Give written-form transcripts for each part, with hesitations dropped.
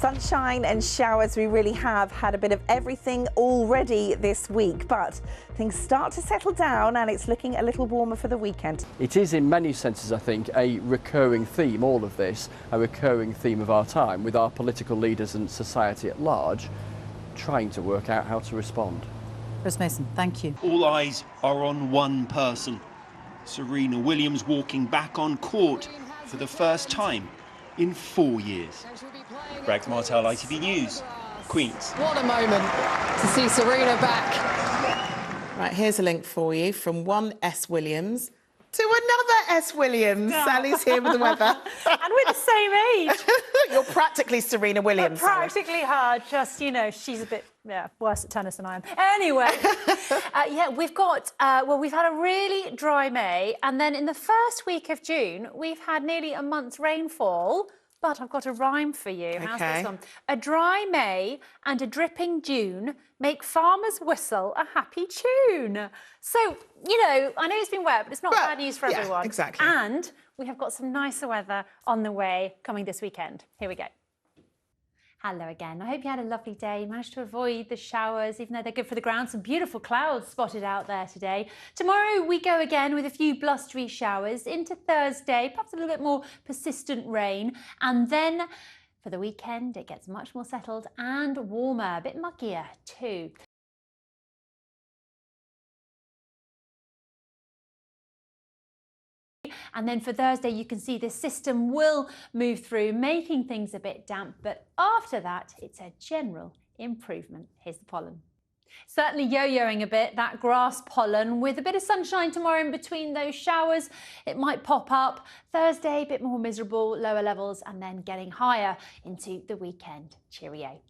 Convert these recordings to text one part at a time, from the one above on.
Sunshine and showers, we really have had a bit of everything already this week, but things start to settle down and it's looking a little warmer for the weekend. It is in many senses, I think, a recurring theme, all of this, a recurring theme of our time, with our political leaders and society at large trying to work out how to respond. Chris Mason, thank you. All eyes are on one person. Serena Williams walking back on court for the first time in 4 years. Greg Martel, ITV News, Queens. What a moment to see Serena back. Right, here's a link for you from one S. Williams to another S. Williams. Oh. Sally's here with the weather. And we're the same age. You're practically Serena Williams. Practically her, just, you know, she's a bit worse at tennis than I am. Anyway, yeah, we've got, well, we've had a really dry May, and then in the first week of June, we've had nearly a month's rainfall. But I've got a rhyme for you. How's this one? A dry May and a dripping June make farmers whistle a happy tune. So, you know, I know it's been wet, but it's not bad news for everyone. Exactly. And we have got some nicer weather on the way coming this weekend. Here we go. Hello again. I hope you had a lovely day. You managed to avoid the showers, even though they're good for the ground. Some beautiful clouds spotted out there today. Tomorrow we go again with a few blustery showers into Thursday, perhaps a little bit more persistent rain. And then for the weekend, it gets much more settled and warmer, a bit muckier too. And then for Thursday, you can see this system will move through, making things a bit damp. But after that, it's a general improvement. Here's the pollen. Certainly yo-yoing a bit, that grass pollen, with a bit of sunshine tomorrow in between those showers. It might pop up. Thursday, a bit more miserable, lower levels, and then getting higher into the weekend. Cheerio.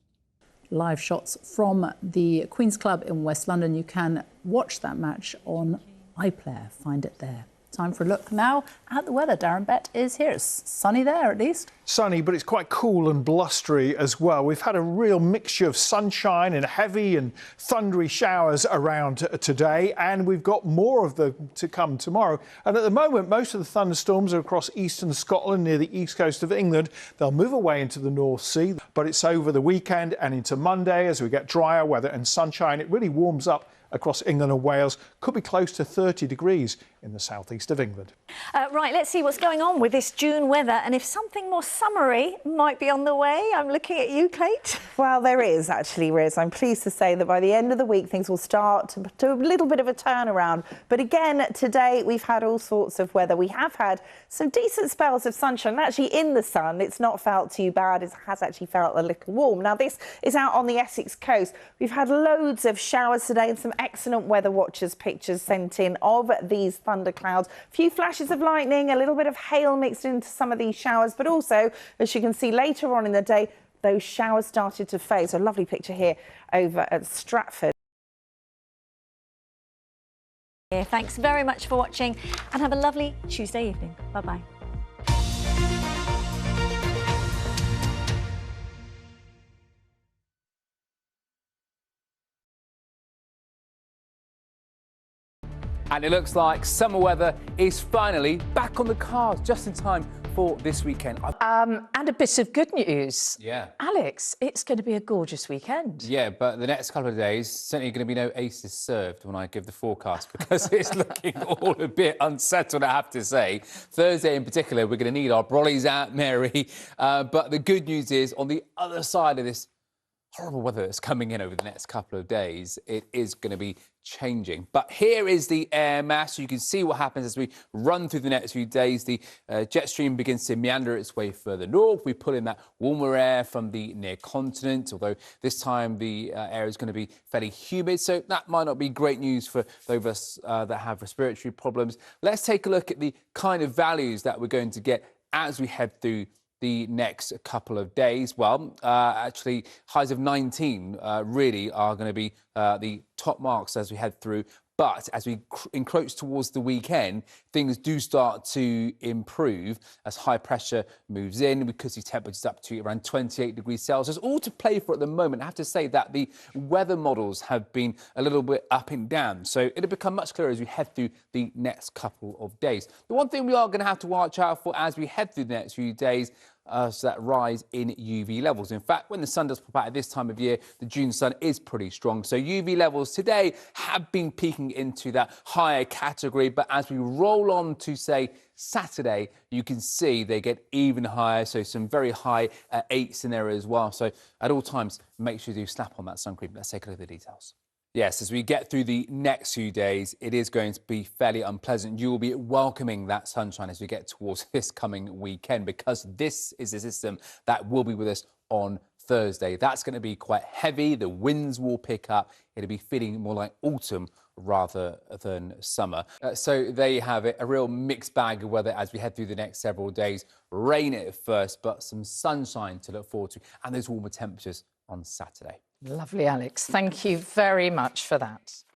Live shots from the Queen's Club in West London. You can watch that match on iPlayer. Find it there. Time for a look now at the weather. Darren Bett is here. It's sunny there, at least. Sunny, but it's quite cool and blustery as well. We've had a real mixture of sunshine and heavy and thundery showers around today, and we've got more of them to come tomorrow. And at the moment, most of the thunderstorms are across eastern Scotland, near the east coast of England. They'll move away into the North Sea, but it's over the weekend and into Monday as we get drier weather and sunshine. It really warms up across England and Wales. Could be close to 30 degrees in the southeast of England. Right, let's see what's going on with this June weather, and if something more summery might be on the way. I'm looking at you, Kate. Well, there is actually, Riz. I'm pleased to say that by the end of the week, things will start to a little bit of a turnaround. But again, today we've had all sorts of weather. We have had some decent spells of sunshine. Actually, in the sun, it's not felt too bad. It has actually felt a little warm. Now, this is out on the Essex coast. We've had loads of showers today and some excellent weather watchers pictures sent in of these thunderclouds. A few flashes of lightning, a little bit of hail mixed into some of these showers, but also, as you can see later on in the day, those showers started to fade. So a lovely picture here over at Stratford. Thanks very much for watching, and have a lovely Tuesday evening. Bye-bye. And it looks like summer weather is finally back on the cards, just in time for this weekend. And a bit of good news. Yeah. Alex, it's going to be a gorgeous weekend. Yeah, but the next couple of days, certainly going to be no aces served when I give the forecast, because it's looking all a bit unsettled, I have to say. Thursday in particular, we're going to need our brollies out, Mary. But the good news is, on the other side of this horrible weather that's coming in over the next couple of days, it is going to be changing. But here is the air mass. You can see what happens as we run through the next few days. The jet stream begins to meander its way further north. We pull in that warmer air from the near continent, although this time the air is going to be fairly humid, so that might not be great news for those of us that have respiratory problems. Let's take a look at the kind of values that we're going to get as we head through the next couple of days. Well, actually, highs of 19 really are going to be the top marks as we head through. But as we encroach towards the weekend, things do start to improve as high pressure moves in. We could see temperatures up to around 28 degrees Celsius. All to play for at the moment. I have to say that the weather models have been a little bit up and down. So it'll become much clearer as we head through the next couple of days. The one thing we are going to have to watch out for as we head through the next few days, so that rise in UV levels. In fact, when the sun does pop out at this time of year, the June sun is pretty strong. So UV levels today have been peaking into that higher category. But as we roll on to, say, Saturday, you can see they get even higher. So some very high 8s in there as well. So at all times, make sure you do slap on that sun cream. Let's take a look at the details. Yes, as we get through the next few days, it is going to be fairly unpleasant. You will be welcoming that sunshine as we get towards this coming weekend, because this is a system that will be with us on Thursday. That's going to be quite heavy. The winds will pick up. It'll be feeling more like autumn rather than summer. So there you have it, a real mixed bag of weather as we head through the next several days. Rain at first, but some sunshine to look forward to, and those warmer temperatures on Saturday. Lovely, Alex. Thank you very much for that.